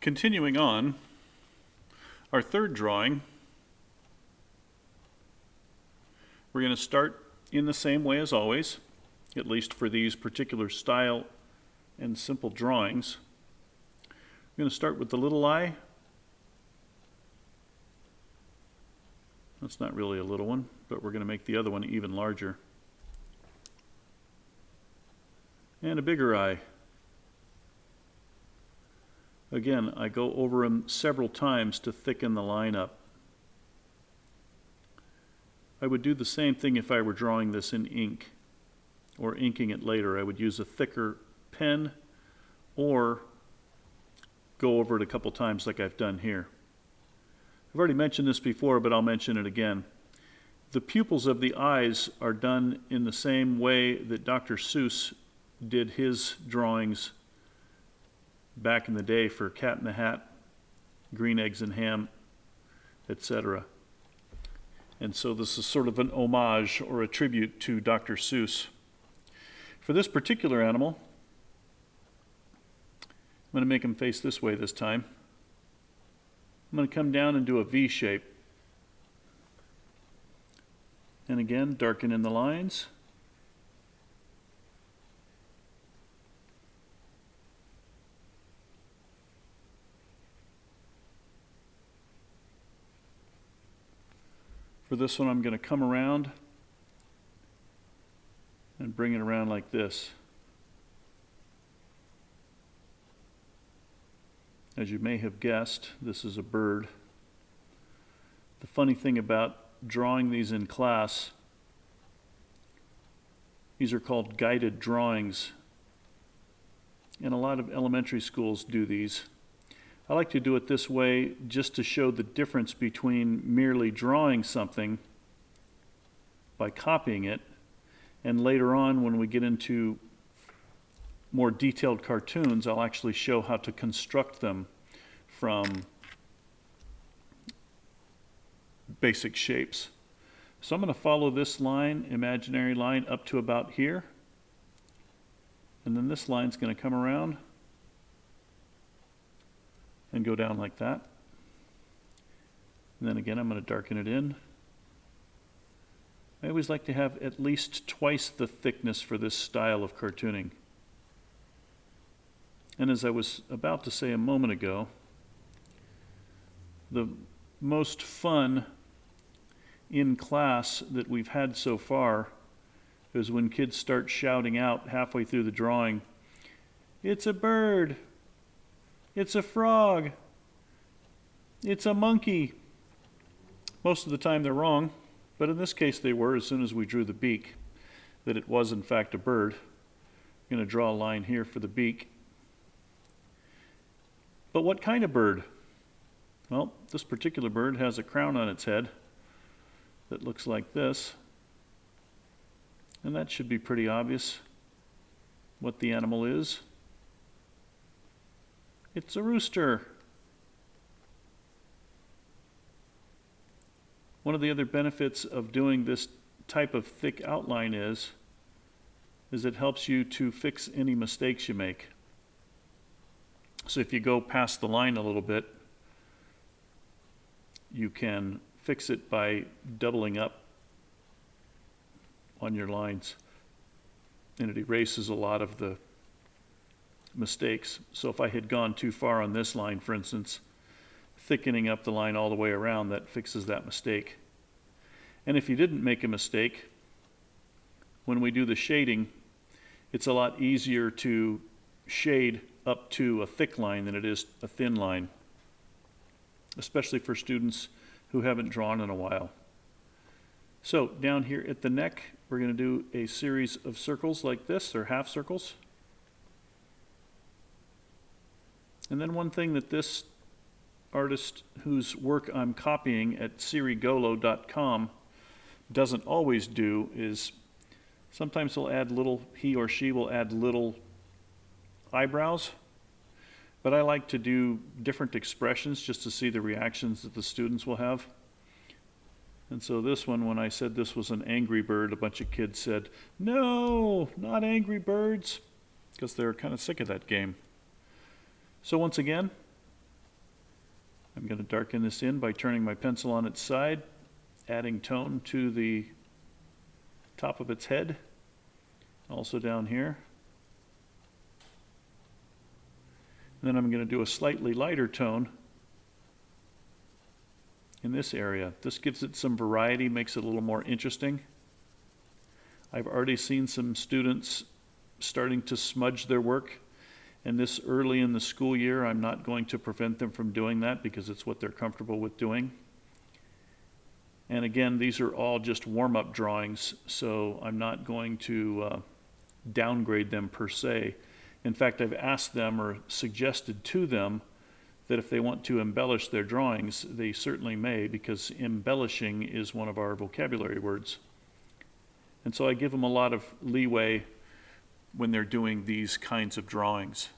Continuing on, our third drawing, we're going to start in the same way as always, at least for these particular style and simple drawings. I'm going to start with the little eye. That's not really a little one, but we're going to make the other one even larger. And a bigger eye. Again, I go over them several times to thicken the line up. I would do the same thing if I were drawing this in ink or inking it later. I would use a thicker pen or go over it a couple times like I've done here. I've already mentioned this before, but I'll mention it again. The pupils of the eyes are done in the same way that Dr. Seuss did his drawings back in the day for Cat in the Hat, Green Eggs and Ham, etc. And so this is sort of an homage or a tribute to Dr. Seuss. For this particular animal, I'm going to make him face this way this time. I'm going to come down and do a V shape. And again, darken in the lines. For this one, I'm going to come around and bring it around like this. As you may have guessed, this is a bird. The funny thing about drawing these in class, these are called guided drawings, and a lot of elementary schools do these. I like to do it this way just to show the difference between merely drawing something by copying it, and later on when we get into more detailed cartoons, I'll actually show how to construct them from basic shapes. So I'm going to follow this line, imaginary line, up to about here, and then this line's going to come around and go down like that. And then again, I'm going to darken it in. I always like to have at least twice the thickness for this style of cartooning. And as I was about to say a moment ago, the most fun in class that we've had so far is when kids start shouting out halfway through the drawing, "It's a bird! It's a frog! It's a monkey!" Most of the time they're wrong, but in this case they were as soon as we drew the beak, that it was in fact a bird. I'm going to draw a line here for the beak. But what kind of bird? Well, this particular bird has a crown on its head that looks like this, and that should be pretty obvious what the animal is. It's a rooster. One of the other benefits of doing this type of thick outline is it helps you to fix any mistakes you make. So if you go past the line a little bit, you can fix it by doubling up on your lines, and it erases a lot of the mistakes. So if I had gone too far on this line, for instance, thickening up the line all the way around, that fixes that mistake. And if you didn't make a mistake, when we do the shading, it's a lot easier to shade up to a thick line than it is a thin line, especially for students who haven't drawn in a while. So down here at the neck, we're going to do a series of circles like this, or half circles. And then one thing that this artist whose work I'm copying at sirigolo.com doesn't always do is sometimes he or she will add little eyebrows, but I like to do different expressions just to see the reactions that the students will have. And so this one, when I said this was an Angry Bird, a bunch of kids said, "No, not Angry Birds," because they're kind of sick of that game. So once again, I'm going to darken this in by turning my pencil on its side, adding tone to the top of its head, also down here. And then I'm going to do a slightly lighter tone in this area. This gives it some variety, makes it a little more interesting. I've already seen some students starting to smudge their work, and this early in the school year, I'm not going to prevent them from doing that because it's what they're comfortable with doing. And again, these are all just warm-up drawings, so I'm not going to downgrade them per se. In fact, I've asked them or suggested to them that if they want to embellish their drawings, they certainly may, because embellishing is one of our vocabulary words. And so I give them a lot of leeway when they're doing these kinds of drawings.